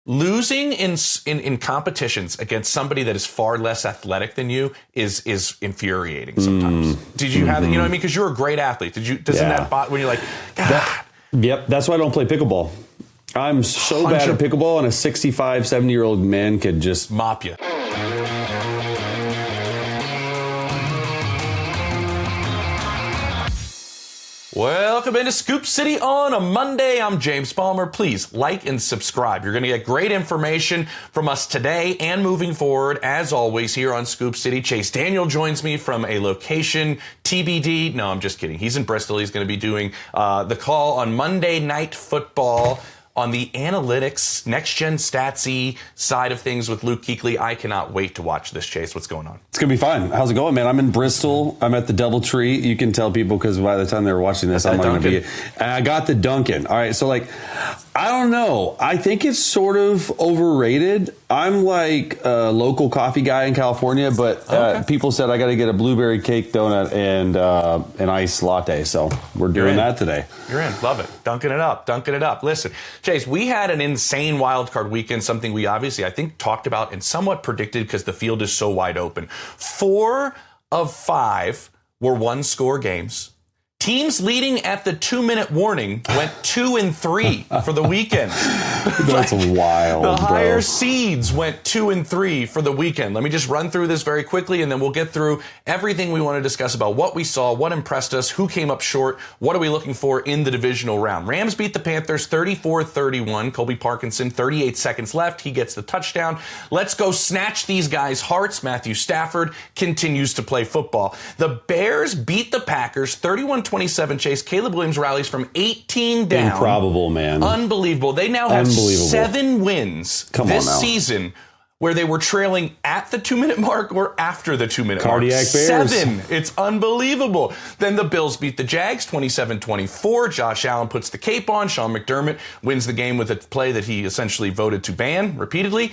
Losing in competitions against somebody that is far less athletic than you is infuriating sometimes. Did you have, you know what I mean? Because you're a great athlete. Doesn't that when you're like, God. Yep. That's why I don't play pickleball. I'm so bad at pickleball, and a 65, 70-year-old man could just mop you. Welcome into Scoop City on a Monday. I'm James Palmer. Please like and subscribe. You're going to get great information from us today and moving forward, as always, here on Scoop City. Chase Daniel joins me from a location TBD. No, I'm just kidding. He's in Bristol. He's going to be doing the call on Monday Night Football on the analytics, next-gen statsy side of things with Luke Kuechly. I cannot wait to watch this, Chase. What's going on? It's going to be fun. How's it going, man? I'm in Bristol. I'm at the DoubleTree. You can tell people because by the time they were watching this, I'm not going to be. I got the Dunkin'. All right, so I don't know. I think it's sort of overrated. I'm like a local coffee guy in California, but people said I got to get a blueberry cake donut and an iced latte. So we're doing that today. You're in. Love it. Dunking it up. Listen, Chase, we had an insane wildcard weekend, something we obviously, I think, talked about and somewhat predicted because the field is so wide open. 4 of 5 were one-score games. Teams leading at the 2-minute warning went 2-3 for the weekend. That's wild. The higher seeds went 2-3 for the weekend. Let me just run through this very quickly, and then we'll get through everything we want to discuss about what we saw, what impressed us, who came up short, what are we looking for in the divisional round. Rams beat the Panthers 34-31. Colby Parkinson, 38 seconds left. He gets the touchdown. Let's go snatch these guys' hearts. Matthew Stafford continues to play football. The Bears beat the Packers 31-27. Chase. Caleb Williams rallies from 18 down. Improbable, man. Unbelievable. They now have 7 wins this season where they were trailing at the 2-minute mark or after the 2-minute mark. Cardiac Bears. 7. It's unbelievable. Then the Bills beat the Jags 27-24. Josh Allen puts the cape on. Sean McDermott wins the game with a play that he essentially voted to ban repeatedly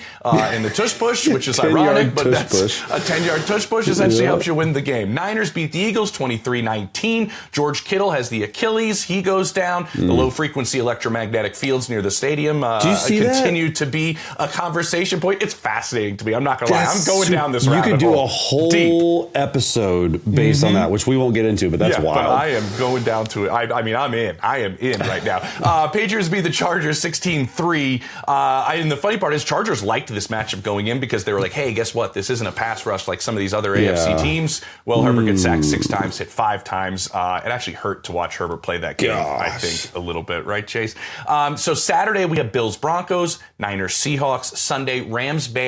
in the tush push, which is ironic, but that's a 10-yard tush push essentially helps you win the game. Niners beat the Eagles 23-19. George Kittle has the Achilles. He goes down. The low-frequency electromagnetic fields near the stadium continue to be a conversation point. It's fascinating to me. I'm not going to lie. I'm going down this rabbit hole. You could do a whole episode based on that, which we won't get into, but that's wild. But I am going down to it. I mean, I'm in. I am in right now. Patriots beat the Chargers 16-3. And the funny part is Chargers liked this matchup going in because they were like, hey, guess what? This isn't a pass rush like some of these other AFC teams. Well, Herbert gets sacked 6 times, hit 5 times. It actually hurt to watch Herbert play that game, I think, a little bit. Right, Chase? So Saturday, we have Bills-Broncos, Niners-Seahawks, Sunday, Rams-Bears,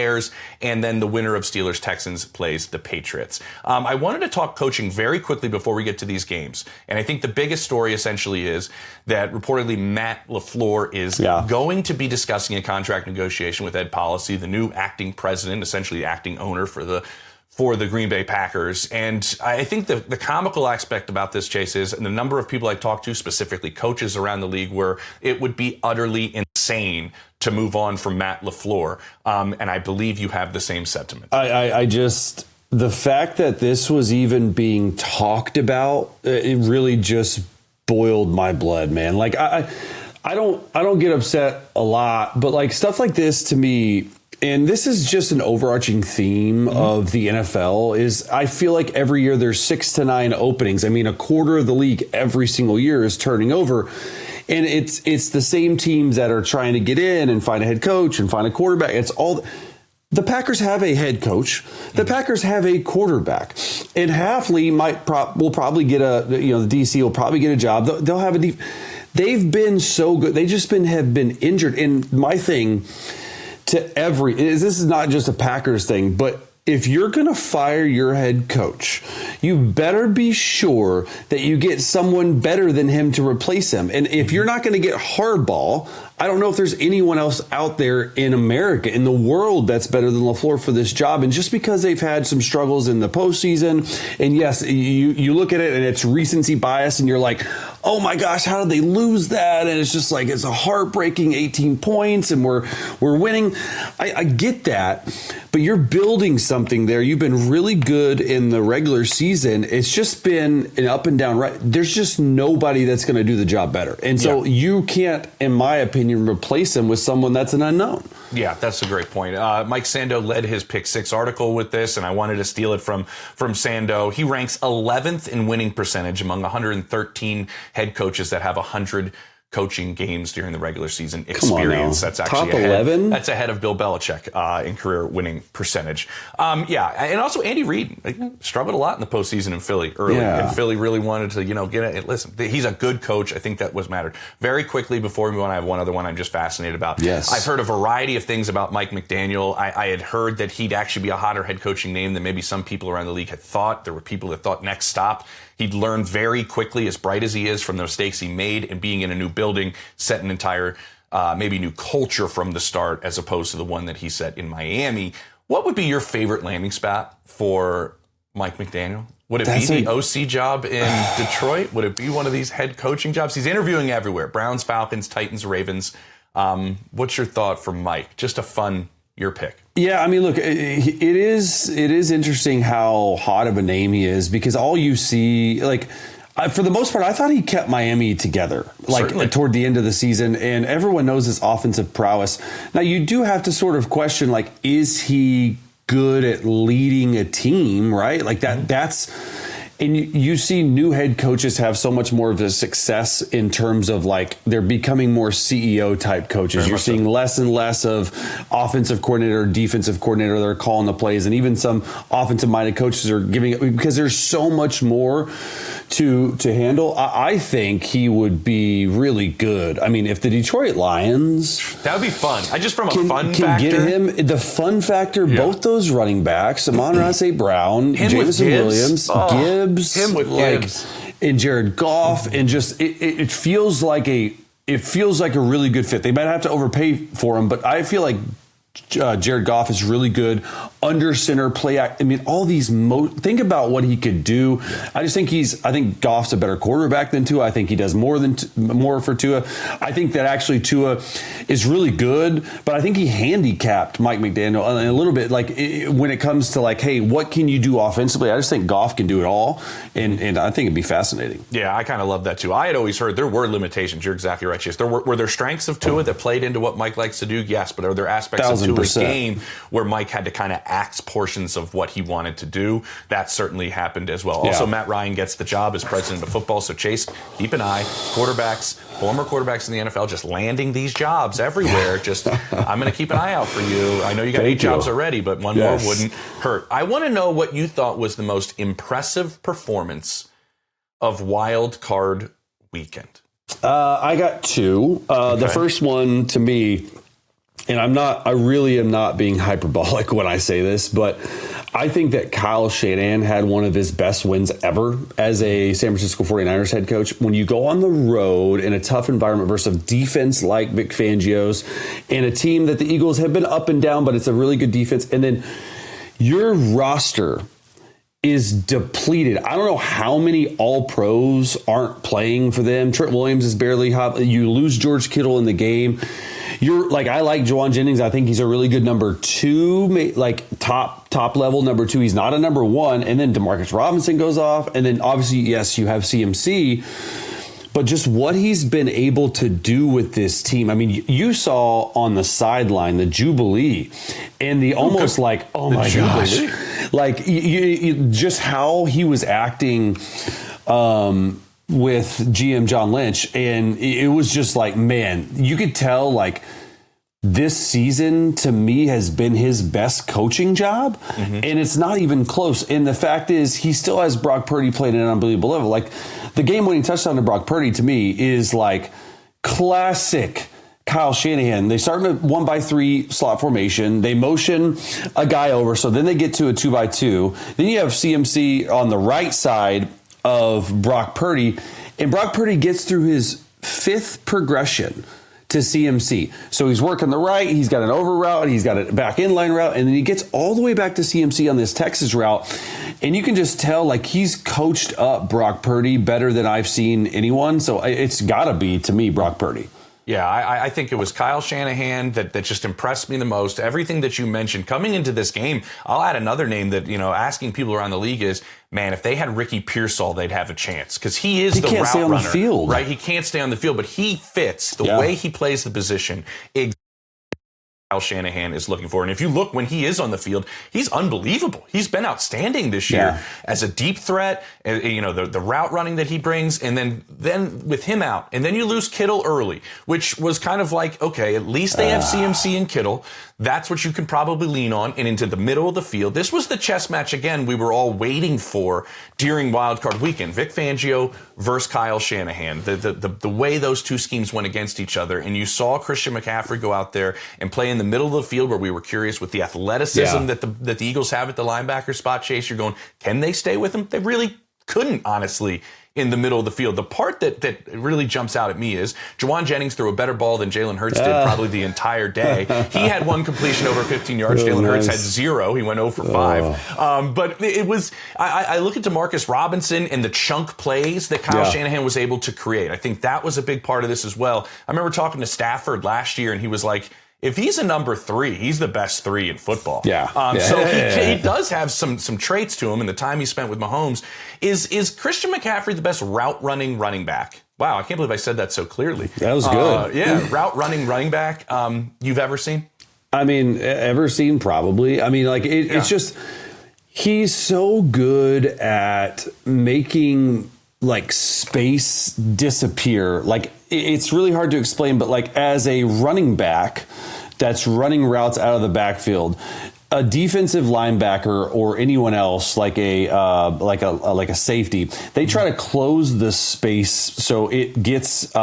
and then the winner of Steelers-Texans plays the Patriots. I wanted to talk coaching very quickly before we get to these games. And I think the biggest story essentially is that reportedly Matt LaFleur is going to be discussing a contract negotiation with Ed Policy, the new acting president, essentially acting owner for the Green Bay Packers. And I think the comical aspect about this, Chase, is the number of people I talked to, specifically coaches around the league, where it would be utterly insane to move on from Matt LaFleur. And I believe you have the same sentiment. I just, the fact that this was even being talked about, it really just boiled my blood, man. Like, I don't get upset a lot, but like stuff like this to me, and this is just an overarching theme of the NFL, is I feel like every year there's 6 to 9 openings. I mean, a quarter of the league every single year is turning over. And it's the same teams that are trying to get in and find a head coach and find a quarterback. It's all the Packers have a head coach. The Packers have a quarterback. And Hafley will probably get the DC will probably get a job. They'll have a they've been so good. They just have been injured. And my thing to this is not just a Packers thing, but if you're going to fire your head coach, you better be sure that you get someone better than him to replace him. And if you're not going to get Harbaugh, I don't know if there's anyone else out there in America, in the world, that's better than LaFleur for this job. And just because they've had some struggles in the postseason, and yes, you look at it and it's recency bias and you're like, oh my gosh, how did they lose that? And it's just like, it's a heartbreaking 18 points and we're winning. I get that, but you're building something there. You've been really good in the regular season. It's just been an up and down, right? There's just nobody that's going to do the job better. And so you can't, in my opinion, can you replace him with someone that's an unknown? Yeah, that's a great point. Mike Sando led his Pick Six article with this, and I wanted to steal it from Sando. He ranks 11th in winning percentage among 113 head coaches that have 100 coaching games during the regular season experience. That's actually top 11. That's ahead of Bill Belichick in career winning percentage. And also Andy Reid struggled a lot in the postseason in Philly early, and Philly really wanted to get it. Listen, he's a good coach. I think that was mattered. Very quickly before we move on, I have one other one I'm just fascinated about. Yes, I've heard a variety of things about Mike McDaniel. I had heard that he'd actually be a hotter head coaching name than maybe some people around the league had thought. There were people that thought next stop. He'd learned very quickly, as bright as he is, from the mistakes he made, and being in a new building, set an entire, maybe new culture from the start, as opposed to the one that he set in Miami. What would be your favorite landing spot for Mike McDaniel? Would it be the OC job in Detroit? Would it be one of these head coaching jobs? He's interviewing everywhere. Browns, Falcons, Titans, Ravens. What's your thought for Mike? Just your pick. Yeah, I mean, look, it is interesting how hot of a name he is, because all you see, for the most part, I thought he kept Miami together, toward the end of the season, and everyone knows his offensive prowess. Now, you do have to sort of question, is he good at leading a team, right? That's... And you see new head coaches have so much more of a success in terms of they're becoming more CEO type coaches. You're seeing less and less of offensive coordinator, defensive coordinator that are calling the plays, and even some offensive minded coaches are giving it, because there's so much more to handle. I think he would be really good. I mean, if the Detroit Lions, that would be fun. Can get him the fun factor. Yeah. Both those running backs, Amon-Ra St. Brown, Jameson Williams, Gibbs, him with Gibbs, and Jared Goff, and just it feels like a really good fit. They might have to overpay for him, but I feel like Jared Goff is really good under center play act. I mean, all these think about what he could do. I think Goff's a better quarterback than Tua. I think he does more for Tua. I think that actually Tua is really good, but I think he handicapped Mike McDaniel a little bit. When it comes to hey, what can you do offensively? I just think Goff can do it all, and I think it'd be fascinating. Yeah, I kind of love that too. I had always heard there were limitations. You're exactly right, Chase. Were there strengths of Tua that played into what Mike likes to do? Yes, but are there aspects of Tua's game where Mike had to kind of axe portions of what he wanted to do? That certainly happened as well. Yeah. Also, Matt Ryan gets the job as president of football. So, Chase, keep an eye. Former quarterbacks in the NFL, just landing these jobs everywhere. I'm going to keep an eye out for you. I know you got 8 jobs already, but one more wouldn't hurt. I want to know what you thought was the most impressive performance of Wild Card Weekend. I got 2. Okay. The first one, to me, and I really am not being hyperbolic when I say this, but I think that Kyle Shanahan had one of his best wins ever as a San Francisco 49ers head coach. When you go on the road in a tough environment versus a defense like Vic Fangio's and a team that the Eagles have been up and down, but it's a really good defense. And then your roster is depleted. I don't know how many all-pros aren't playing for them. Trent Williams is barely hot. You lose George Kittle in the game. I like Juwan Jennings. I think he's a really good number 2, top level number 2. He's not a number 1. And then Demarcus Robinson goes off. And then obviously, yes, you have CMC. But just what he's been able to do with this team. I mean, you saw on the sideline the Jubilee and the almost oh my gosh. Just how he was acting with GM John Lynch, and it was just man, you could tell this season to me has been his best coaching job, and it's not even close. And the fact is, he still has Brock Purdy playing at an unbelievable level. The game-winning touchdown to Brock Purdy to me is classic Kyle Shanahan. They start in a 1-by-3 slot formation. They motion a guy over, so then they get to a 2-by-2. Then you have CMC on the right side of Brock Purdy, and Brock Purdy gets through his 5th progression to CMC. So he's working the right, he's got an over route, he's got a back inline route, and then he gets all the way back to CMC on this Texas route. And you can just tell he's coached up Brock Purdy better than I've seen anyone. So it's got to be, to me, Brock Purdy. Yeah, I think it was Kyle Shanahan that just impressed me the most. Everything that you mentioned coming into this game, I'll add another name that, asking people around the league is, man, if they had Ricky Pearsall, they'd have a chance because he is the route runner. He can't stay on the field. Right? He can't stay on the field, but he fits the way he plays the position. Kyle Shanahan is looking for. And if you look when he is on the field, he's unbelievable. He's been outstanding this year as a deep threat, the route running that he brings. And then with him out, and then you lose Kittle early, which was kind of like, okay, at least they have CMC and Kittle. That's what you can probably lean on. And into the middle of the field, this was the chess match, again, we were all waiting for during Wild Card Weekend. Vic Fangio versus Kyle Shanahan. The way those two schemes went against each other. And you saw Christian McCaffrey go out there and play in the middle of the field where we were curious with the athleticism that the Eagles have at the linebacker spot. Chase, you're going, can they stay with him? They really couldn't, honestly, in the middle of the field. The part that really jumps out at me is Juwan Jennings threw a better ball than Jalen Hurts did probably the entire day. He had one completion over 15 yards. Jalen Hurts had 0. He went 0 for 5. But it was, I look at DeMarcus Robinson and the chunk plays that Kyle Shanahan was able to create. I think that was a big part of this as well. I remember talking to Stafford last year, and he was like, if he's a number 3, he's the best 3 in football. So he does have some traits to him in the time he spent with Mahomes. Is Christian McCaffrey the best route running back? Wow, I can't believe I said that so clearly. That was good. Route running back you've ever seen? I mean, ever seen probably. I mean, like it's just he's so good at making like space disappear. Like it's really hard to explain, but like as a running back that's running routes out of the backfield, a defensive linebacker or anyone else like a safety, they try to close the space so it gets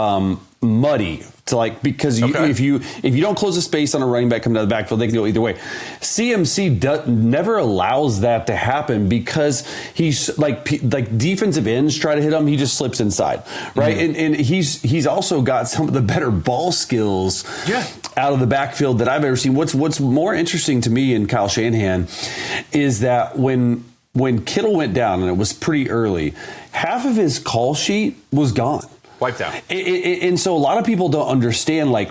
muddy. To like because if you don't close the space on a running back coming out of the backfield, they can go either way. CMC never allows that to happen because he's like defensive ends try to hit him, he just slips inside, right? And he's also got some of the better ball skills out of the backfield that I've ever seen. What's more interesting to me in Kyle Shanahan is that when Kittle went down, and it was pretty early, half of his call sheet was gone. Wiped out. And so a lot of people don't understand, like,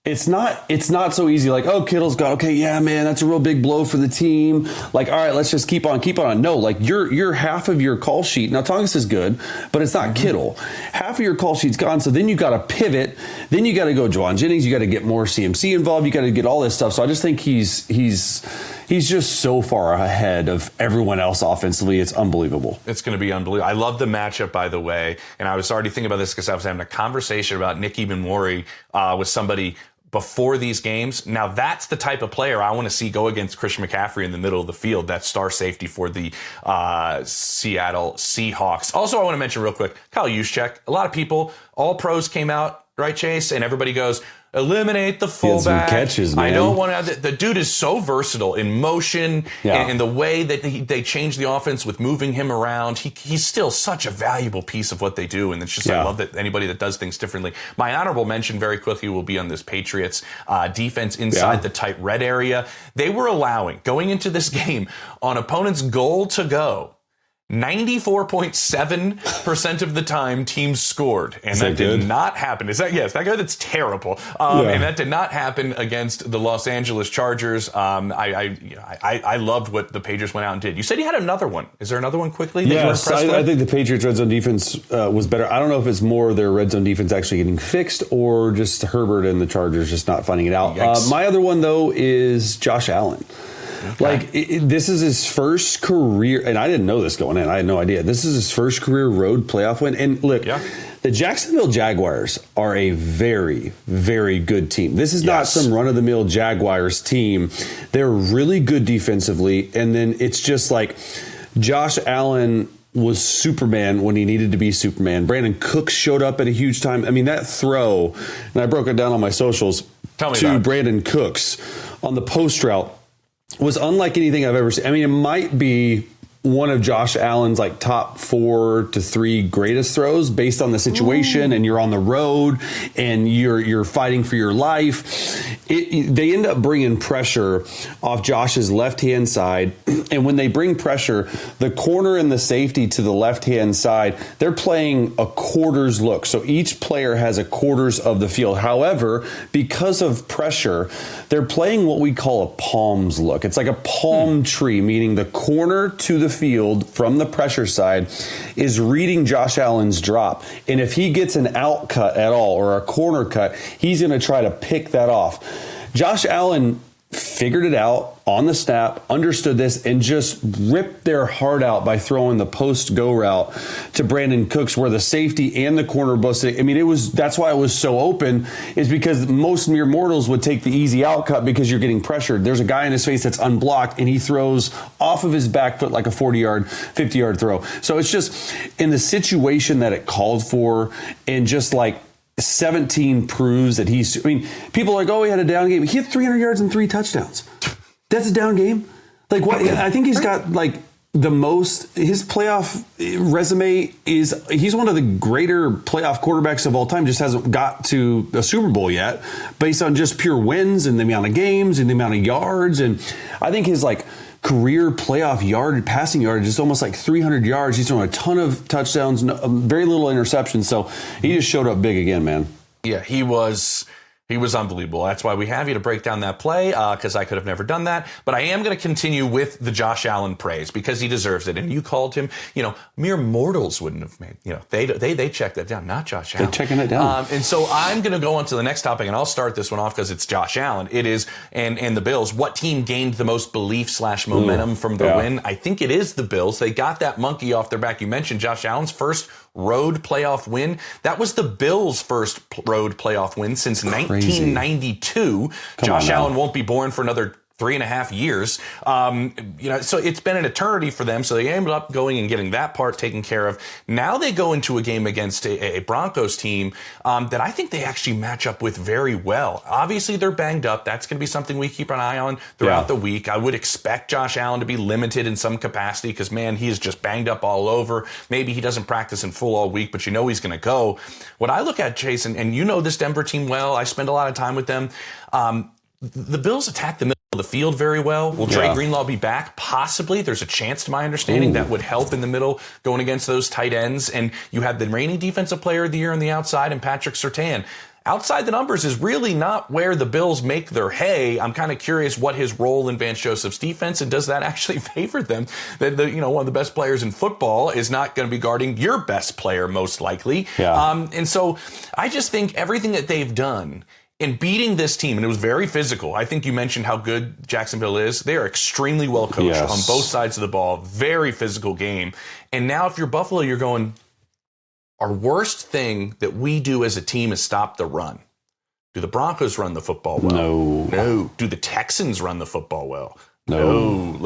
it's not so easy. Like, oh, Kittle's gone. Okay, yeah, man, that's a real big blow for the team. Like, all right, let's just keep on. No, like you're half of your call sheet. Now, Tongas is good, but it's not Kittle. Half of your call sheet's gone. So then you got to pivot. Then you got to go Juwan Jennings. You got to get more CMC involved. You got to get all this stuff. So I just think he's just so far ahead of everyone else offensively. It's unbelievable. It's going to be unbelievable. I love the matchup, by the way. And I was already thinking about this because I was having a conversation about Nick Ebenwari with somebody before these games. Now, that's the type of player I want to see go against Christian McCaffrey in the middle of the field, that star safety for the Seattle Seahawks. Also, I want to mention real quick, Kyle Juszczyk. A lot of people, all pros came out, right, Chase? And everybody goes, eliminate the fullback. Catches, man. I don't want to. The dude is so versatile in motion and the way that they change the offense with moving him around. He's still such a valuable piece of what they do, and it's just I love that anybody that does things differently. My honorable mention very quickly will be on this Patriots defense inside the tight red area. They were allowing, going into this game, on opponent's goal to go, 94.7% of the time teams scored, and that did not happen. Is that that good? That's terrible. And that did not happen against the Los Angeles Chargers. I loved what the Patriots went out and did. You said you had another one. Is there another one quickly that you were impressed with? I think the Patriots red zone defense was better. I don't know if it's more their red zone defense actually getting fixed or just Herbert and the Chargers just not finding it out. My other one though is Josh Allen. Okay. Like this is his first career, and I didn't know this going in. I had no idea. This is his first career road playoff win. And look, the Jacksonville Jaguars are a very, very good team. This is not some run-of-the-mill Jaguars team. They're really good defensively, and then it's just like Josh Allen was Superman when he needed to be Superman. Brandon Cooks showed up at a huge time. I mean, that throw, and I broke it down on my socials to Brandon Cooks on the post route was unlike anything I've ever seen. I mean, it might be one of Josh Allen's like top 4 to 3 greatest throws based on the situation. And you're on the road and you're fighting for your life. They end up bringing pressure off Josh's left-hand side. And when they bring pressure, the corner and the safety to the left-hand side, they're playing a quarters look. So each player has a quarters of the field. However, because of pressure, they're playing what we call a palms look. It's like a palm tree, meaning the corner to the field from the pressure side is reading Josh Allen's drop. And if he gets an out cut at all or a corner cut, he's going to try to pick that off. Josh Allen figured it out on the snap, understood this, and just ripped their heart out by throwing the post go route to Brandon Cooks, where the safety and the corner both. I mean, that's why it was so open, is because most mere mortals would take the easy out cut because you're getting pressured. There's a guy in his face that's unblocked, and he throws off of his back foot like a 40-yard, 50-yard throw. So it's just in the situation that it called for, and just like 17 proves that people are like, oh, he had a down game. He had 300 yards and 3 touchdowns. That's a down game. Like what? I think he's got like the most, his playoff resume he's one of the greater playoff quarterbacks of all time, just hasn't got to a Super Bowl yet based on just pure wins and the amount of games and the amount of yards. And I think his like career playoff passing yardage is almost like 300 yards. He's thrown a ton of touchdowns, very little interceptions. So he just showed up big again, man. Yeah, he was unbelievable. That's why we have you to break down that play, because I could have never done that. But I am going to continue with the Josh Allen praise because he deserves it. And you called him, mere mortals wouldn't have made, they checked that down, not Josh Allen. They're checking it down. And so I'm going to go on to the next topic, and I'll start this one off because it's Josh Allen. It is, and the Bills. What team gained the most belief / momentum from the win? I think it is the Bills. They got that monkey off their back. You mentioned Josh Allen's first road playoff win. That was the Bills' first road playoff win since 1992. Josh Allen won't be born for another 3.5 years. So it's been an eternity for them. So they ended up going and getting that part taken care of. Now they go into a game against a Broncos team that I think they actually match up with very well. Obviously, they're banged up. That's going to be something we keep an eye on throughout the week. I would expect Josh Allen to be limited in some capacity because, man, he is just banged up all over. Maybe he doesn't practice in full all week, but he's going to go. What I look at, Jason, and you know this Denver team well. I spend a lot of time with them. The Bills attack the middle of the field very well. Will Dre Greenlaw be back? Possibly. There's a chance, to my understanding, that would help in the middle going against those tight ends. And you have the reigning defensive player of the year on the outside and Patrick Surtain. Outside the numbers is really not where the Bills make their hay. I'm kind of curious what his role in Vance Joseph's defense, and does that actually favor them? That one of the best players in football is not going to be guarding your best player, most likely. Yeah. And so I just think everything that they've done in beating this team, and it was very physical. I think you mentioned how good Jacksonville is. They are extremely well coached on both sides of the ball. Very physical game. And now if you're Buffalo, you're going, our worst thing that we do as a team is stop the run. Do the Broncos run the football well? No. Do the Texans run the football well? No.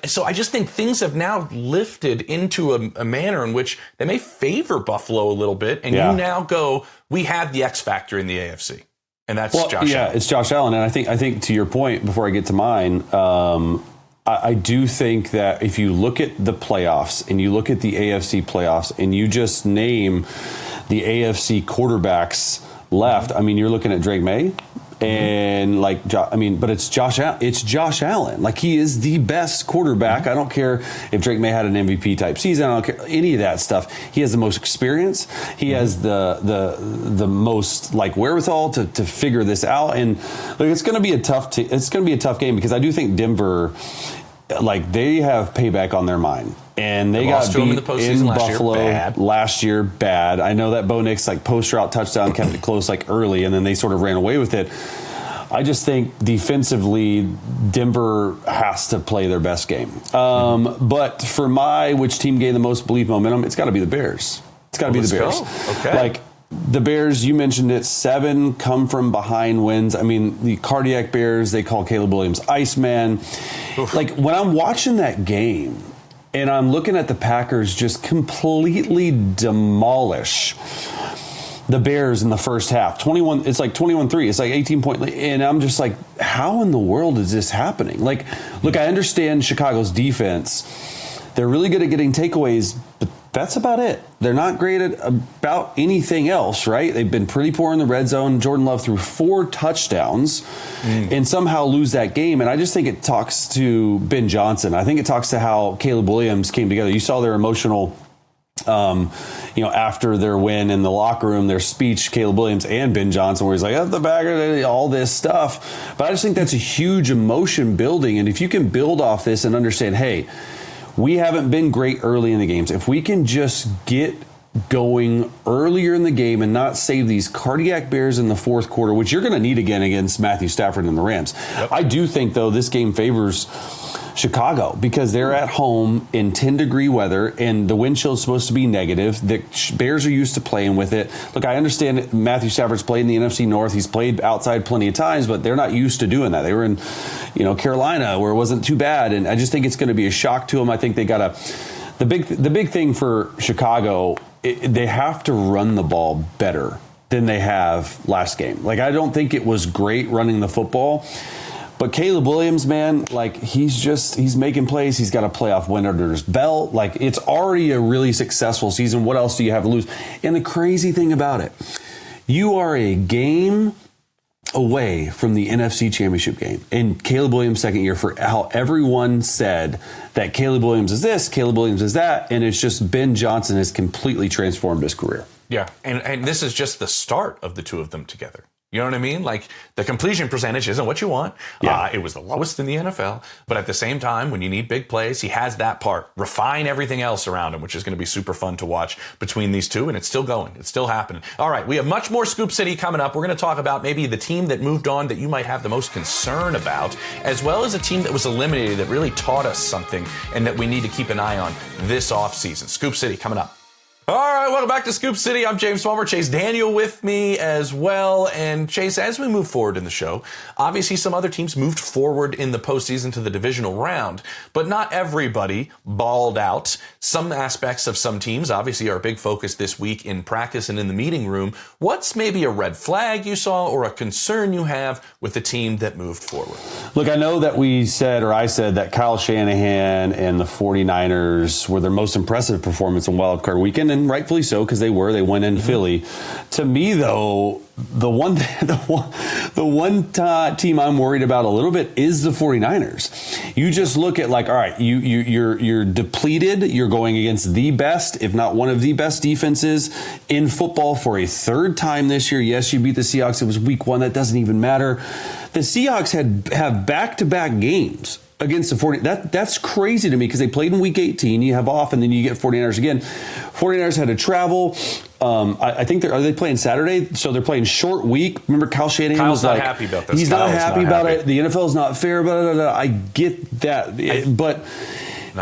So I just think things have now lifted into a manner in which they may favor Buffalo a little bit. And you now go, we have the X factor in the AFC. And that's Josh Allen. Yeah, it's Josh Allen. And I think to your point, before I get to mine, I do think that if you look at the playoffs and you look at the AFC playoffs and you just name the AFC quarterbacks left, I mean, you're looking at Drake May. And but it's Josh Allen. It's Josh Allen. Like, he is the best quarterback. I don't care if Drake May had an MVP type season. I don't care any of that stuff. He has the most experience. He has the most wherewithal to figure this out. And it's going to be a tough game because I do think Denver, they have payback on their mind. And they got beat in Buffalo last year bad. I know that Bo Nix post route touchdown kept it close early, and then they sort of ran away with it. I just think defensively, Denver has to play their best game. But for which team gained the most belief momentum, it's got to be the Bears. It's got to be the Bears. Okay. The Bears, you mentioned it, 7 come from behind wins. I mean, the cardiac Bears, they call Caleb Williams Iceman. Oof. When I'm watching that game, and I'm looking at the Packers just completely demolish the Bears in the first half. 21, it's like 21-3. It's like 18-point lead. And I'm just like, how in the world is this happening? Like, look, I understand Chicago's defense. They're really good at getting takeaways, but that's about it. They're not great at about anything else, right? They've been pretty poor in the red zone. Jordan Love threw 4 touchdowns and somehow lose that game. And I just think it talks to Ben Johnson. I think it talks to how Caleb Williams came together. You saw their emotional, after their win in the locker room, their speech, Caleb Williams and Ben Johnson, where he's like, up the bagger, all this stuff. But I just think that's a huge emotion building. And if you can build off this and understand, hey, we haven't been great early in the games. If we can just get going earlier in the game and not save these cardiac bears in the fourth quarter, which you're going to need again against Matthew Stafford and the Rams. Yep. I do think, though, this game favors Chicago because they're at home in 10-degree weather and the wind chill is supposed to be negative. The Bears are used to playing with it. Look, I understand Matthew Stafford's played in the NFC North. He's played outside plenty of times, but they're not used to doing that. They were in, Carolina where it wasn't too bad, and I just think it's going to be a shock to them. I think they got the big thing for Chicago. They have to run the ball better than they have last game. Like, I don't think it was great running the football. But Caleb Williams, man, like he's making plays. He's got a playoff win under his belt. Like, it's already a really successful season. What else do you have to lose? And the crazy thing about it, you are a game away from the NFC Championship game. And Caleb Williams' second year, for how everyone said that Caleb Williams is this, Caleb Williams is that, and it's just Ben Johnson has completely transformed his career. Yeah, and this is just the start of the two of them together. You know what I mean? Like, the completion percentage isn't what you want. Yeah. It was the lowest in the NFL. But at the same time, when you need big plays, he has that part. Refine everything else around him, which is going to be super fun to watch between these two. And it's still going. It's still happening. All right, we have much more Scoop City coming up. We're going to talk about maybe the team that moved on that you might have the most concern about, as well as a team that was eliminated that really taught us something and that we need to keep an eye on this offseason. Scoop City coming up. All right, welcome back to Scoop City. I'm James Palmer. Chase Daniel with me as well. And Chase, as we move forward in the show, obviously some other teams moved forward in the postseason to the divisional round, but not everybody balled out. Some aspects of some teams, obviously, are a big focus this week in practice and in the meeting room. What's maybe a red flag you saw or a concern you have with the team that moved forward? Look, I know that I said that Kyle Shanahan and the 49ers were their most impressive performance in Wild Card Weekend. And rightfully so, because they went in Philly. To me, though, the one team I'm worried about a little bit is the 49ers. You just look at, like, all right, you're depleted. You're going against the best, if not one of the best defenses in football for a third time this year. Yes, you beat the Seahawks. It was week 1. That doesn't even matter. The Seahawks have back-to-back games against the 49ers. That's crazy to me because they played in week 18. You have off, and then you get 49ers again. 49ers had to travel. I think are they playing Saturday? So they're playing short week. Remember, Kyle Shanahan was like, happy about this. He's not happy about it. The NFL is not fair. Blah, blah, blah. I get that. But,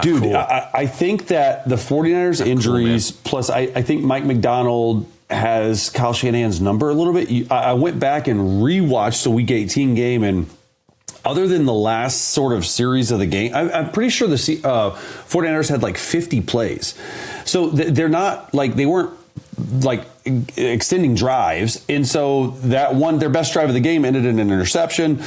dude, cool. I think that the 49ers injuries, plus I think Mike McDaniel has Kyle Shanahan's number a little bit. I went back and rewatched the week 18 game, and other than the last sort of series of the game, I'm pretty sure the 49ers had like 50 plays. So they're not like, they weren't like extending drives. And so that one, their best drive of the game ended in an interception.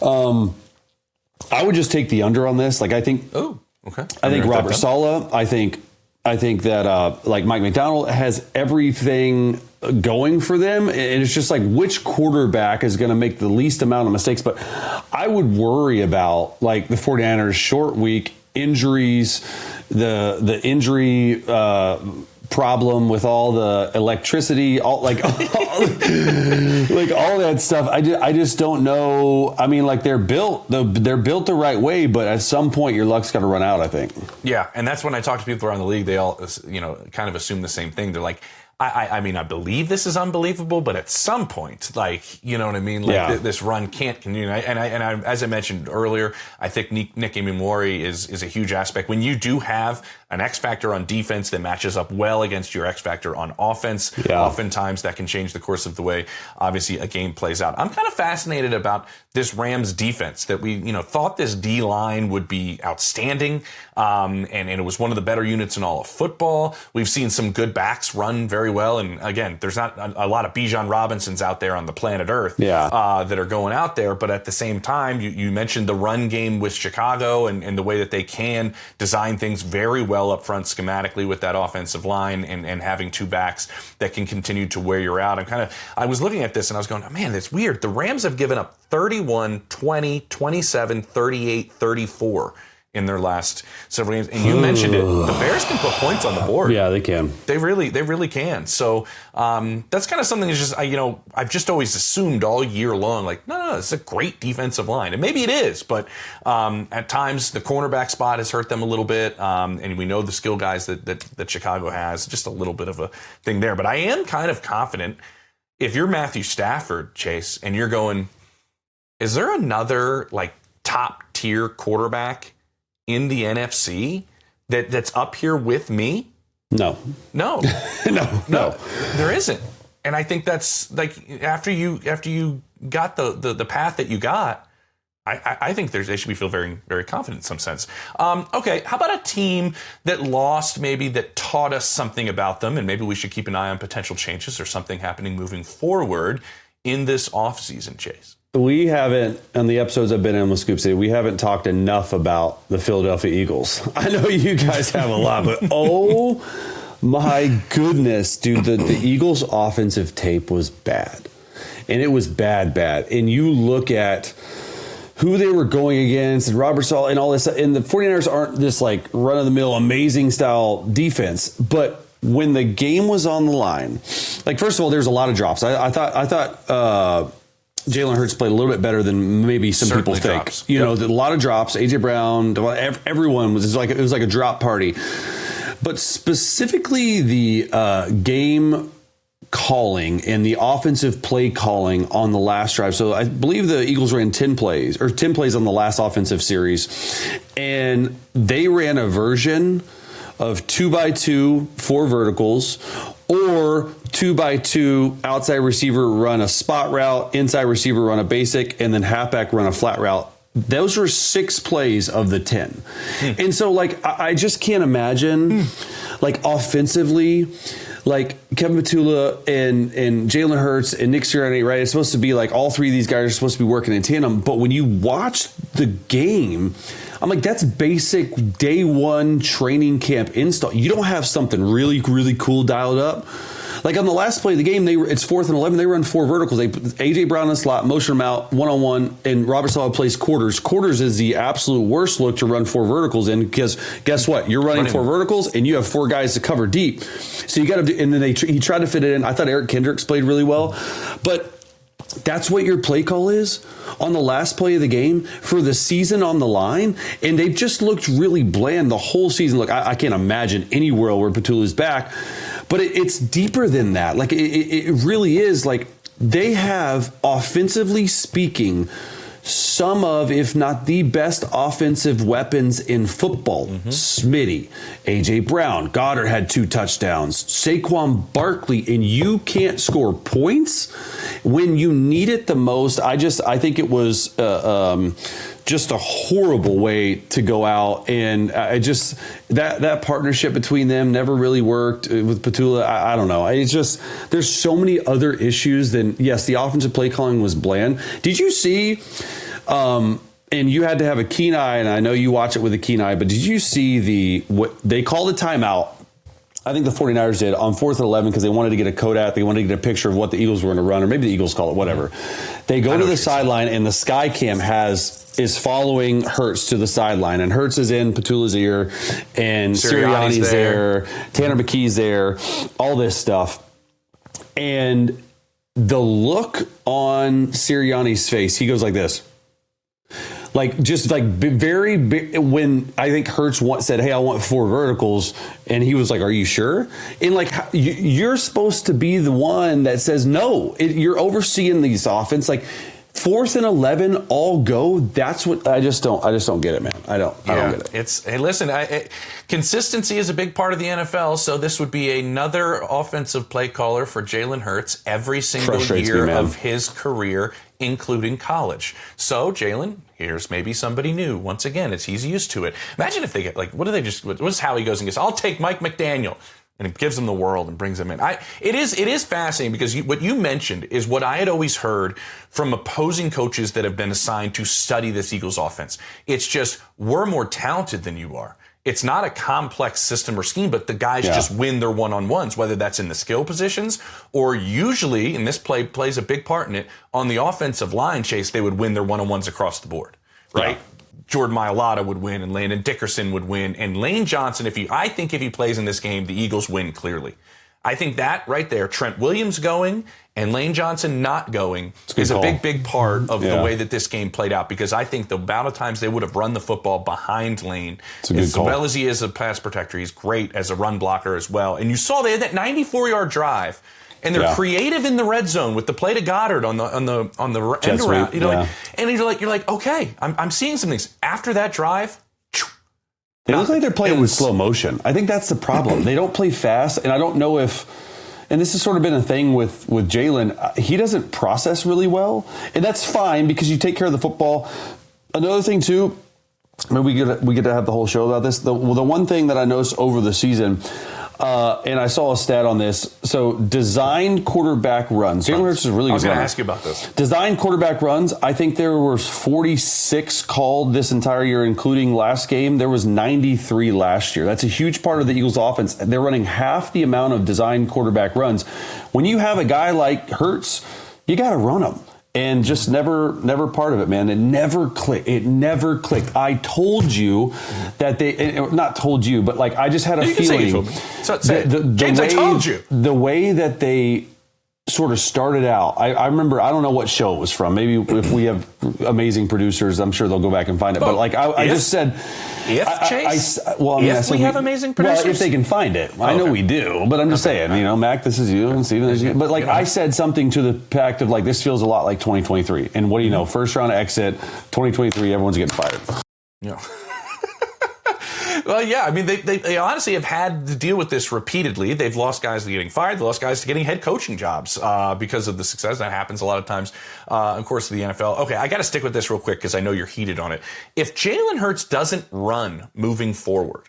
I would just take the under on this. Like, I think, okay. I think Robert Saleh, I think that like Mike McDaniel has everything going for them, and it's just like which quarterback is going to make the least amount of mistakes. But I would worry about like the 49ers short week, injuries, the injury problem with all the electricity, all like all that stuff. I just don't know. I mean, like, they're built the right way, but at some point your luck's got to run out, I think. Yeah, and that's when I talk to people around the league, they all, kind of assume the same thing. They're like, I mean, I believe this is unbelievable, but at some point, like, you know what I mean? Like, this run can't continue. And I, as I mentioned earlier, I think Nick Imamori is a huge aspect. When you do have an X factor on defense that matches up well against your X factor on offense, oftentimes that can change the course of the way, obviously, a game plays out. I'm kind of fascinated about this Rams defense that we, thought this D line would be outstanding. And it was one of the better units in all of football. We've seen some good backs run very very well. And again, there's not a lot of Bijan Robinsons out there on the planet Earth that are going out there. But at the same time, you mentioned the run game with Chicago and the way that they can design things very well up front schematically with that offensive line and having two backs that can continue to wear you out. I was looking at this and I was going, oh, man, that's weird. The Rams have given up 31, 20, 27, 38, 34 in their last several games. And you mentioned it. The Bears can put points on the board. Yeah, they can. They really can. So that's kind of something that's just, I've just always assumed all year long, like, no, it's a great defensive line. And maybe it is, but at times the cornerback spot has hurt them a little bit. And we know the skill guys that Chicago has, just a little bit of a thing there. But I am kind of confident if you're Matthew Stafford, Chase, and you're going, is there another like top tier quarterback in the NFC that's up here with me? No. No. No. There isn't. And I think that's like after you got the path that you got, I think they should be feel very, very confident in some sense. Okay, how about a team that lost, maybe that taught us something about them, and maybe we should keep an eye on potential changes or something happening moving forward in this offseason, Chase? We haven't, on the episodes I've been in with Scoop City, we haven't talked enough about the Philadelphia Eagles. I know you guys have a lot, but oh my goodness, dude, the Eagles' offensive tape was bad. And it was bad. And you look at who they were going against and Robert Sala and all this, and the 49ers aren't this like run-of-the-mill amazing style defense, but when the game was on the line, like, first of all, there's a lot of drops. I thought Jalen Hurts played a little bit better than maybe some people think. Drops. You know, a lot of drops. AJ Brown, everyone was like, it was like a drop party. But specifically the game calling and the offensive play calling on the last drive. So I believe the Eagles ran 10 plays on the last offensive series, and they ran a version of 2x2, 4 verticals, or 2x2 outside receiver run a spot route, inside receiver run a basic, and then halfback run a flat route. Those were 6 plays of the 10. And so, like, I just can't imagine, like, offensively, like Kevin Patula and Jalen Hurts and Nick Sirianni, right? It's supposed to be like all three of these guys are supposed to be working in tandem. But when you watch the game, I'm like, that's basic day one training camp install. You don't have something really, really cool dialed up. Like on the last play of the game, it's 4th and 11. They run 4 verticals. They put AJ Brown in the slot, motion him out one-on-one, and Robert Saleh plays quarters. Quarters is the absolute worst look to run 4 verticals in, because guess what? You're running 4 verticals, and you have 4 guys to cover deep. So you got to do. And then he tried to fit it in. I thought Eric Kendricks played really well, but that's what your play call is on the last play of the game for the season on the line. And they've just looked really bland the whole season. Look, I can't imagine any world where Patula's back, but it's deeper than that. Like it really is. Like, they have, offensively speaking, some of, if not the best offensive weapons in football. Smitty, AJ Brown, Goddard had 2 touchdowns, Saquon Barkley, and you can't score points when you need it the most. I think it was just a horrible way to go out, and that partnership between them never really worked with Patula. I don't know. It's just, there's so many other issues than, yes, the offensive play calling was bland. Did you see? And you had to have a keen eye, and I know you watch it with a keen eye, but did you see what they called a timeout? I think the 49ers did on 4th and 11 because they wanted to get a Kodak. They wanted to get a picture of what the Eagles were going to run, or maybe the Eagles call it, whatever. They go to the sideline, and the sky cam is following Hurts to the sideline, and Hurts is in Patula's ear, and Sirianni's there, Tanner McKee's there, all this stuff. And the look on Sirianni's face, he goes like this. Like, just like very big, when I think Hurts said, "Hey, I want 4 verticals," and he was like, "Are you sure?" And like, you're supposed to be the one that says no. You're overseeing these offense, like 4th and 11, all go. That's what I just don't get it, man. I don't get it. Hey, listen, consistency is a big part of the NFL. So this would be another offensive play caller for Jalen Hurts every single year of his career, including college. So Jalen, here's maybe somebody new. Once again, he's used to it. Imagine if they get, like, what's Howie goes and gets, I'll take Mike McDaniel. and it gives them the world and brings them in. It is fascinating because what you mentioned is what I had always heard from opposing coaches that have been assigned to study this Eagles offense. It's just, we're more talented than you are. It's not a complex system or scheme, but the guys just win their one-on-ones, whether that's in the skill positions or usually, and this play plays a big part in it, on the offensive line, Chase, they would win their one-on-ones across the board, right? Yeah. Jordan Mailata would win, and Landon Dickerson would win, and Lane Johnson, I think if he plays in this game, the Eagles win clearly. I think that right there, Trent Williams going and Lane Johnson not going is a big part of the way that this game played out, because I think the amount of times they would have run the football behind Lane, as well as he is a pass protector, he's great as a run blocker as well. And you saw they had that 94-yard drive, and they're creative in the red zone with the play to Goddard on the end around. You know, and you're like, okay, I'm seeing some things after that drive. They look like they're playing in slow motion. I think that's the problem. They don't play fast, and I don't know if, and this has sort of been a thing with Jalen, he doesn't process really well, and that's fine because you take care of the football. Another thing, too, I mean, we get to have the whole show about this. The one thing that I noticed over the season, and I saw a stat on this. So designed quarterback runs. Jalen Hurts is a really good. I was going to ask you about this. Designed quarterback runs. I think there was 46 called this entire year, including last game. There was 93 last year. That's a huge part of the Eagles' offense. They're running half the amount of designed quarterback runs. When you have a guy like Hurts, you got to run him. And just never part of it, man. It never clicked. I told you that not told you, but like I just had a feeling. James, I told you. The way that they sort of started out, I remember, I don't know what show it was from. Maybe if we have amazing producers, I'm sure they'll go back and find it. But like I just said, Chase, if we have amazing producers, well, if they can find it, I know we do. But I'm just saying, you know, Mac, this is you, and Steven, this is you. But like I said something to the fact of like this feels a lot like 2023. And what do you know? First round exit, 2023, everyone's getting fired. Yeah. Well, yeah, I mean, they honestly have had to deal with this repeatedly. They've lost guys to getting fired. They lost guys to getting head coaching jobs because of the success. That happens a lot of times, of course, of the NFL. Okay, I got to stick with this real quick because I know you're heated on it. If Jalen Hurts doesn't run moving forward,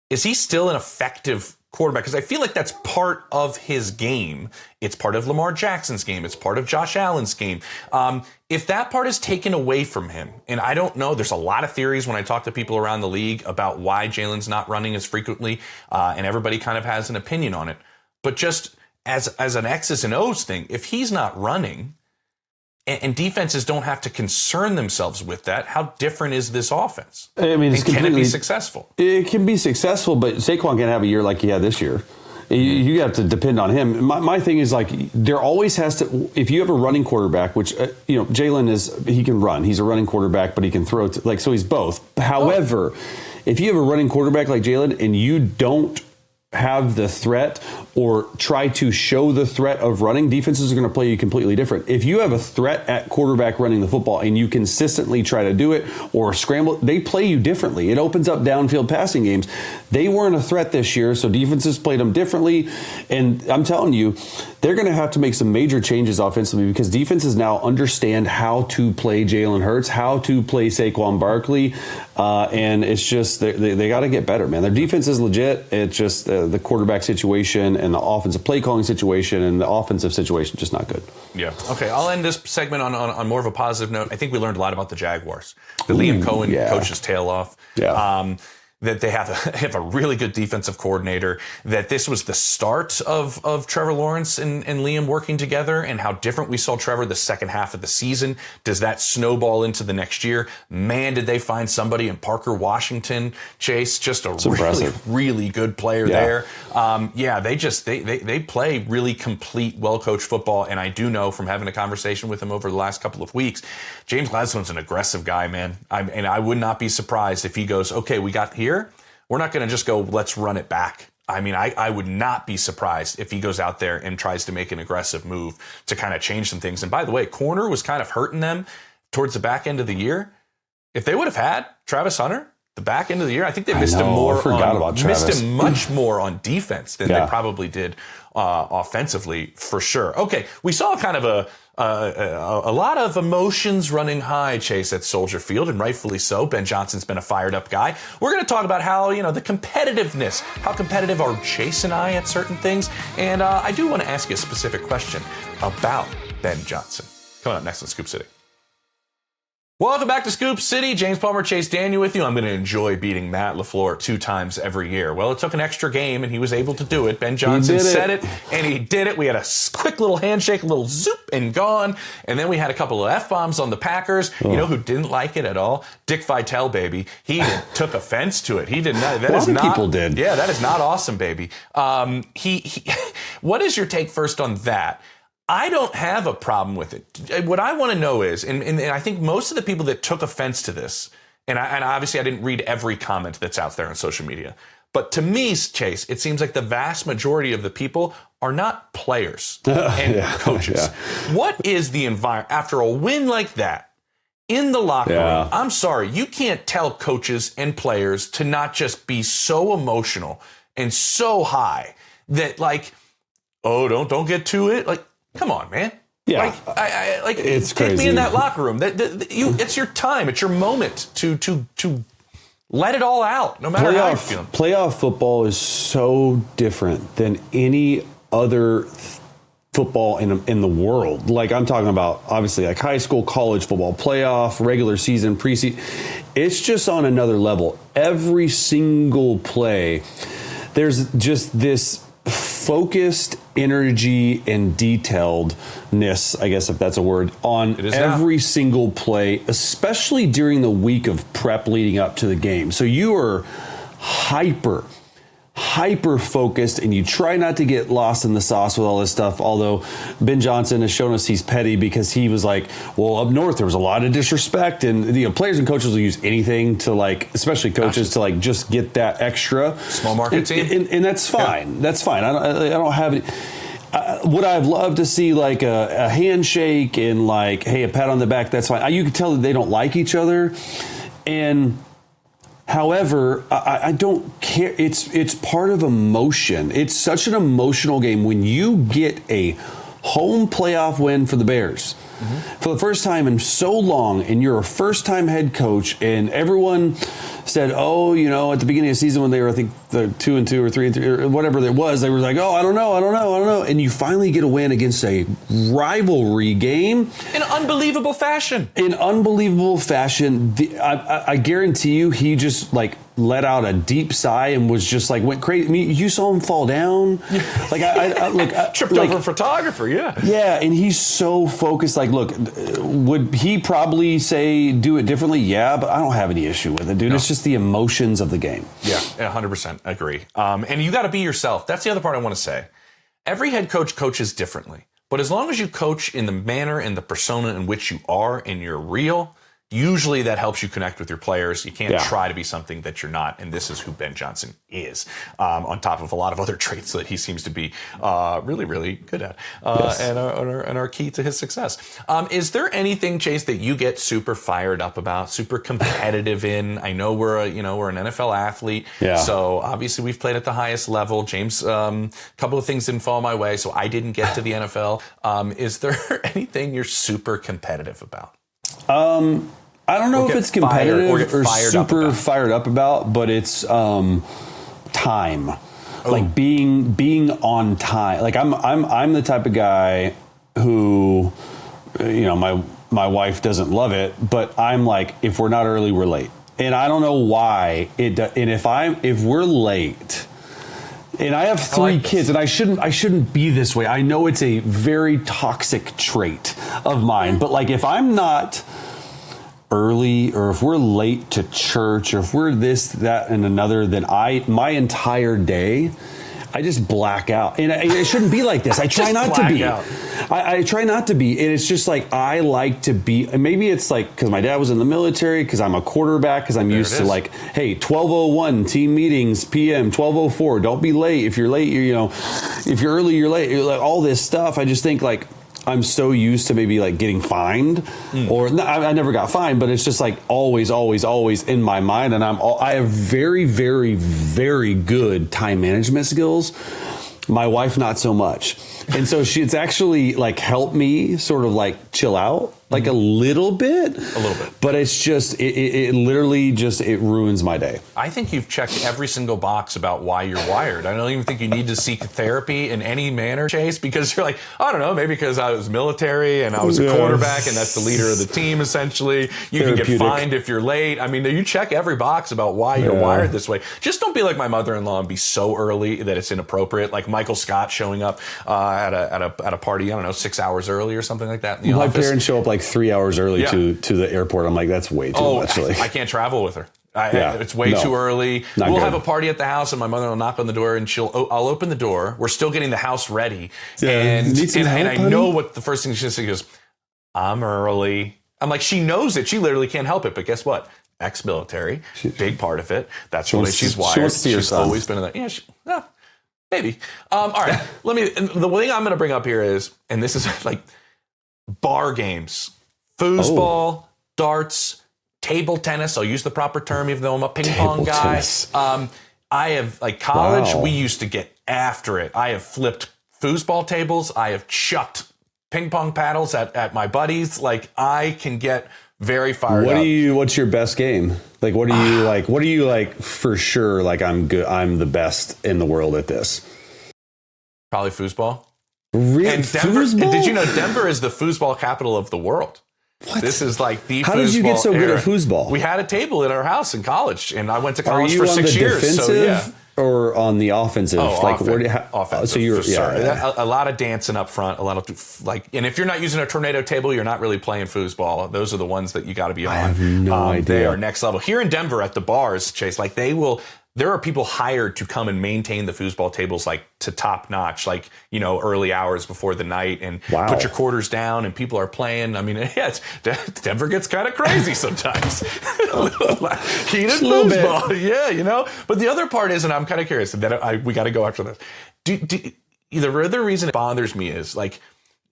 is he still an effective quarterback? Because I feel like that's part of his game. It's part of Lamar Jackson's game. It's part of Josh Allen's game. If that part is taken away from him, and I don't know, there's a lot of theories when I talk to people around the league about why Jalen's not running as frequently, and everybody kind of has an opinion on it. But just as an X's and O's thing, if he's not running, and defenses don't have to concern themselves with that, how different is this offense? I mean, can it be successful? It can be successful, but Saquon can't have a year like he had this year. You have to depend on him. My thing is like there always has to. If you have a running quarterback, which Jalen he can run. He's a running quarterback, but he can throw. So he's both. However, if you have a running quarterback like Jalen and you don't have the threat or try to show the threat of running, defenses are going to play you completely different. If you have a threat at quarterback running the football and you consistently try to do it or scramble, they play you differently. It opens up downfield passing games. They weren't a threat this year, so defenses played them differently. And I'm telling you, they're going to have to make some major changes offensively because defenses now understand how to play Jalen Hurts, how to play Saquon Barkley, and it's just they got to get better, man. Their defense is legit. It's just the quarterback situation and the offensive play calling situation and the offensive situation just not good. Yeah. Okay. I'll end this segment on more of a positive note. I think we learned a lot about the Jaguars. Liam Cohen coached his tail off. Yeah. That they have a really good defensive coordinator, that this was the start of Trevor Lawrence and Liam working together, and how different we saw Trevor the second half of the season. Does that snowball into the next year? Man, did they find somebody in Parker Washington, Chase, just really good player there. They play really complete, well-coached football, and I do know from having a conversation with him over the last couple of weeks, James Gladstone's an aggressive guy, man. And I would not be surprised if he goes, okay, we got here. We're not going to just go, let's run it back. I mean, I would not be surprised if he goes out there and tries to make an aggressive move to kind of change some things. And by the way, corner was kind of hurting them towards the back end of the year. If they would have had Travis Hunter, the back end of the year, I think they missed him more. Missed him much more on defense than they probably did offensively, for sure. Okay, we saw kind of a lot of emotions running high, Chase, at Soldier Field, and rightfully so. Ben Johnson's been a fired up guy. We're going to talk about how, the competitiveness, how competitive are Chase and I at certain things. And I do want to ask you a specific question about Ben Johnson. Coming up next on Scoop City. Welcome back to Scoop City. James Palmer, Chase Daniel with you. I'm going to enjoy beating Matt LaFleur 2 times every year. Well, it took an extra game, and he was able to do it. Ben Johnson said it, and he did it. We had a quick little handshake, a little zoop, and gone. And then we had a couple of F-bombs on the Packers. Oh. You know who didn't like it at all? Dick Vitale, baby. He took offense to it. He did not. That is not. People did. Yeah, that is not awesome, baby. What is your take first on that? I don't have a problem with it. What I want to know is, and I think most of the people that took offense to this, and obviously I didn't read every comment that's out there on social media, but to me, Chase, it seems like the vast majority of the people are not players and coaches. Yeah. What is the environment after a win like that in the locker room? I'm sorry, you can't tell coaches and players to not just be so emotional and so high that don't get to it. Come on, man. Yeah. It's take crazy. Me in that locker room. It's your time. It's your moment to let it all out, no matter how you're feeling. Playoff football is so different than any other football in the world. I'm talking about, obviously, high school, college football, playoff, regular season, preseason. It's just on another level. Every single play, there's just this focused energy and detailedness, I guess if that's a word, on every single play, especially during the week of prep leading up to the game. So you are hyper focused, and you try not to get lost in the sauce with all this stuff. Although Ben Johnson has shown us he's petty because he was like, well, up north there was a lot of disrespect, and players and coaches will use anything to especially coaches to just get that extra small market team, and that's fine. Yeah. That's fine. I don't have any. Would I have loved to see a handshake and hey, a pat on the back? That's fine. You can tell that they don't like each other, and. However, I don't care. It's part of emotion. It's such an emotional game when you get a home playoff win for the Bears. Mm-hmm. For the first time in so long, and you're a first-time head coach, and everyone said, at the beginning of the season when they were, I think, the 2-2 or 3-3 or whatever it was, they were like, I don't know. And you finally get a win against a rivalry game. In unbelievable fashion. I guarantee you he just, let out a deep sigh and was just went crazy. I mean, you saw him fall down. Tripped over a photographer, yeah. Yeah, and he's so focused. Would he probably say do it differently? Yeah, but I don't have any issue with it, dude. No. It's just the emotions of the game. Yeah, 100% agree. And you got to be yourself. That's the other part I want to say. Every head coach coaches differently. But as long as you coach in the manner and the persona in which you are and you're real, usually that helps you connect with your players. You can't try to be something that you're not, and this is who Ben Johnson is, on top of a lot of other traits that he seems to be really, really good at, and are key to his success. Is there anything, Chase, that you get super fired up about, super competitive in? I know we're an NFL athlete, so obviously we've played at the highest level. James, a couple of things didn't fall my way, so I didn't get to the NFL. Is there anything you're super competitive about? I don't know if it's competitive or super fired up about, but it's time. Being on time. I'm the type of guy who, my wife doesn't love it, but I'm if we're not early, we're late. And I don't know why and if we're late, and I have 3 kids, and I shouldn't be this way. I know it's a very toxic trait of mine, but if I'm not early, or if we're late to church, or if we're this, that, and another, then my entire day, I just black out. And it shouldn't be like this. I try not to be. I try not to be. And it's just I like to be. And maybe it's because my dad was in the military, because I'm a quarterback, because I'm used to hey, 12:01 team meetings, PM, 12:04. Don't be late. If you're late, if you're early, you're late. All this stuff. I just think I'm so used to maybe getting fined, or I never got fined, but it's just always in my mind. And I have very, very, very good time management skills. My wife, not so much. And so it's actually like helped me sort of like chill out like a little bit. But it's just, it literally just, it ruins my day. I think you've checked every single box about why you're wired. I don't even think you need to seek therapy in any manner, Chase, because you're like, I don't know, maybe because I was military and I was a quarterback and that's the leader of the team, essentially. You can get fined if you're late. I mean, you check every box about why you're wired this way. Just don't be like my mother-in-law and be so early that it's inappropriate. Like Michael Scott showing up at a party, I don't know, 6 hours early or something like that in the my office. Parents show up like 3 hours early to the airport. I'm like, that's way too much. Like, I can't travel with her. It's way too early. We'll have a party at the house, and my mother will knock on the door, and I'll open the door. We're still getting the house ready, and I know what the first thing she's going to say is, "I'm early." I'm like, she knows it. She literally can't help it. But guess what? Ex-military, big part of it. That's the way she's wired. She's always been in that. Yeah, maybe. All right. The thing I'm going to bring up here is, and this is like bar games, foosball, darts, table tennis. I'll use the proper term, even though I'm a ping pong guy. I have, like, college, we used to get after it. I have flipped foosball tables. I have chucked ping pong paddles at my buddies. Like, I can get very fired up. What's your best game? Like, what are you like for sure? Like, I'm good. I'm the best in the world at this. Probably foosball. Really? And Denver, did you know Denver is the foosball capital of the world? What? This is like the foosball. How did you get so good at foosball? We had a table in our house in college, and I went to college for for 6 years. Defensive or on the offensive? Offensive. So you're a lot of dancing up front, a lot of and if you're not using a tornado table, you're not really playing foosball. Those are the ones that you got to be on. I have no idea. They are next level. Here in Denver at the bars, Chase, like there are people hired to come and maintain the foosball tables like to top notch, like, early hours before the night and put your quarters down and people are playing. I mean, Denver gets kind of crazy sometimes. Heated foosball. Bit. Yeah, But the other part is, and I'm kind of curious, that we got to go after this. The other reason it bothers me is like,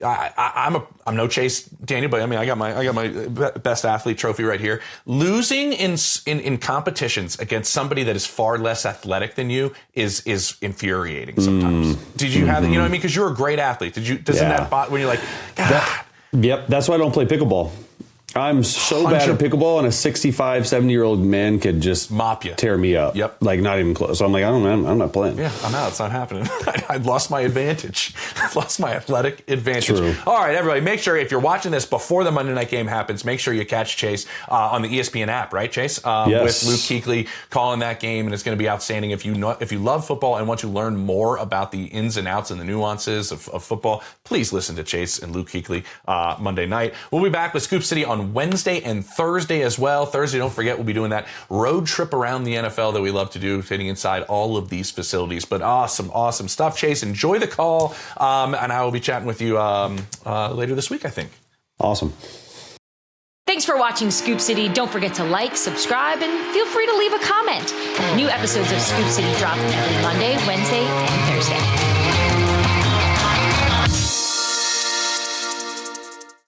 I'm no Chase Daniel, but I mean, I got my best athlete trophy right here. Losing in competitions against somebody that is far less athletic than you is infuriating sometimes. Did you have that? You know what I mean? Because you're a great athlete. Doesn't that bot when you're like, God. Yep. That's why I don't play pickleball. I'm so bad at pickleball, and a 65, 70-year-old man could just mop you, tear me up. Yep. Like, not even close. So I'm like, I'm not playing. Yeah, I'm out. It's not happening. I've lost my advantage. I've lost my athletic advantage. True. All right, everybody, make sure if you're watching this before the Monday night game happens, make sure you catch Chase on the ESPN app, right, Chase? Yes. With Luke Kuechly calling that game, and it's going to be outstanding. If you love football and want to learn more about the ins and outs and the nuances of football, please listen to Chase and Luke Kuechly Monday night. We'll be back with Scoop City on Wednesday and Thursday as well. Thursday, don't forget, we'll be doing that road trip around the NFL that we love to do, sitting inside all of these facilities. But awesome stuff. Chase, enjoy the call, and I will be chatting with you later this week, I think. Awesome. Thanks for watching Scoop City. Don't forget to like, subscribe, and feel free to leave a comment. New episodes of Scoop City drop every Monday, Wednesday, and Thursday.